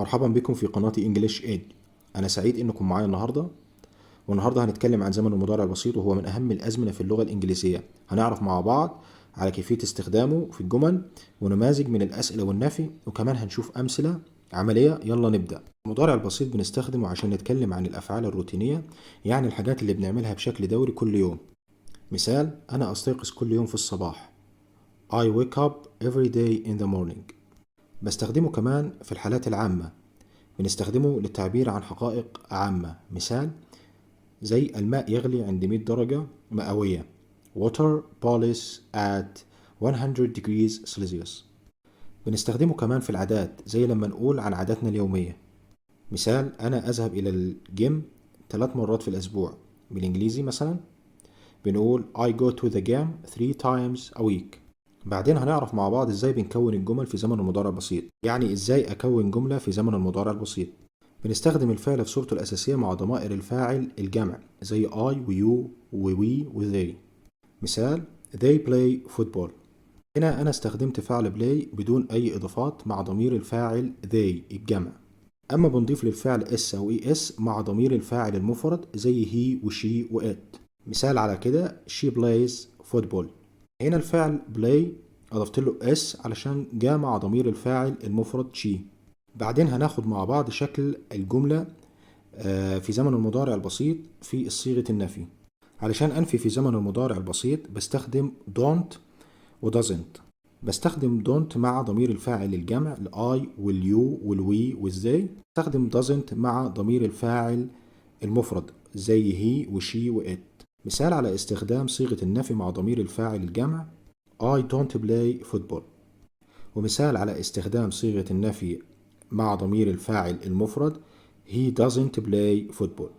مرحبا بكم في قناة انجليش ايد. انا سعيد انكم معايا والنهارده هنتكلم عن زمن المضارع البسيط، وهو من اهم الازمنة في اللغة الانجليزية. هنعرف مع بعض على كيفية استخدامه في الجمل ونماذج من الاسئلة والنفي، وكمان هنشوف امثلة عملية. يلا نبدأ. المضارع البسيط بنستخدمه عشان نتكلم عن الافعال الروتينية، يعني الحاجات اللي بنعملها بشكل دوري كل يوم. مثال: انا استيقظ كل يوم في الصباح. I wake up every day in the morning. بستخدمه كمان في الحالات العامة، بنستخدمه للتعبير عن حقائق عامة. مثال: زي الماء يغلي عند 100 درجة مئوية. Water boils at 100 degrees Celsius. بنستخدمه كمان في العادات، زي لما نقول عن عاداتنا اليومية. مثال: أنا أذهب إلى الجيم 3 مرات في الأسبوع. بالإنجليزي مثلا بنقول I go to the gym 3 times a week. بعدين هنعرف مع بعض ازاي بنكون الجمل في زمن المضارع البسيط، يعني ازاي اكون جملة في زمن المضارع البسيط. بنستخدم الفعل في صورته الأساسية مع ضمائر الفاعل الجمع، زي I و you و we و they. مثال: they play football. هنا أنا استخدمت فعل play بدون أي إضافات مع ضمير الفاعل they الجمع. أما بنضيف للفعل s أو es مع ضمير الفاعل المفرد، زي he و she و it. مثال على كده: she plays football. هنا الفعل play أضفت له s علشان جاء مع ضمير الفاعل المفرد she. بعدين هناخد مع بعض شكل الجملة في زمن المضارع البسيط في صيغة النفي. علشان أنفي في زمن المضارع البسيط بستخدم don't و doesn't. بستخدم don't مع ضمير الفاعل الجمع ال I وال you وال we وال they. بستخدم doesn't مع ضمير الفاعل المفرد، زي he و she و it. مثال على استخدام صيغة النفي مع ضمير الفاعل الجمع: I don't play football. ومثال على استخدام صيغة النفي مع ضمير الفاعل المفرد: He doesn't play football.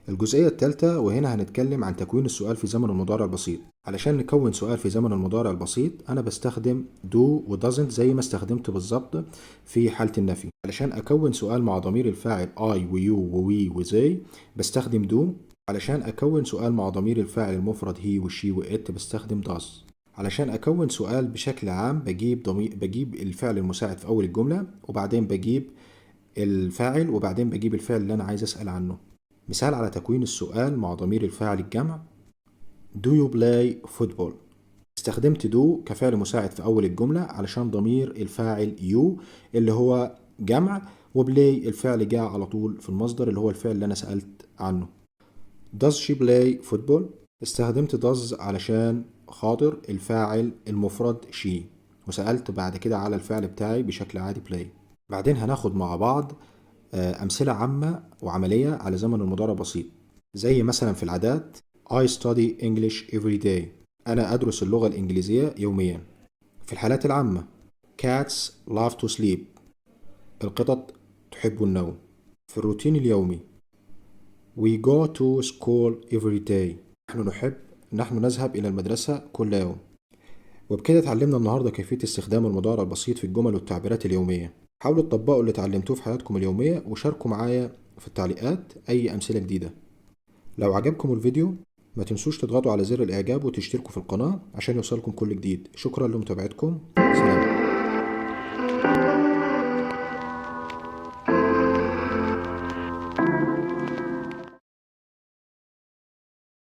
الجزئية الثالثة، وهنا هنتكلم عن تكوين السؤال في زمن المضارع البسيط. علشان نكون سؤال في زمن المضارع البسيط أنا بستخدم do و doesn't زي ما استخدمت بالظبط في حالة النفي. علشان أكون سؤال مع ضمير الفاعل I و you و we و they بستخدم do. علشان أكون سؤال مع ضمير الفاعل المفرد he و she و it بستخدم does. علشان أكون سؤال بشكل عام بجيب الفعل المساعد في أول الجملة، وبعدين بجيب الفاعل، وبعدين بجيب الفعل اللي أنا عايز أسأل عنه. مثال على تكوين السؤال مع ضمير الفاعل الجمع: Do you play football؟ استخدمت do كفعل مساعد في أول الجملة علشان ضمير الفاعل you اللي هو جمع، وبلاي الفعل جاء على طول في المصدر اللي هو الفعل اللي أنا سألت عنه. Does she play football؟ استخدمت does علشان خاطر الفاعل المفرد she، وسألت بعد كده على الفعل بتاعي بشكل عادي play. بعدين هناخد مع بعض أمثلة عامة وعملية على زمن المضارع بسيط، زي مثلا في العادات: I study English every day. أنا أدرس اللغة الإنجليزية يوميا. في الحالات العامة: Cats love to sleep. القطط تحب النوم. في الروتين اليومي: We go to school every day. نحن نذهب إلى المدرسة كل يوم. وبكده اتعلمنا النهاردة كيفية استخدام المضارع البسيط في الجمل والتعبيرات اليومية. حاولوا تطبقوا اللي اتعلمتوه في حياتكم اليومية، وشاركوا معايا في التعليقات أي أمثلة جديدة. لو عجبكم الفيديو ما تنسوش تضغطوا على زر الإعجاب وتشتركوا في القناة عشان يوصلكم كل جديد. شكرا لمتابعتكم. سلام.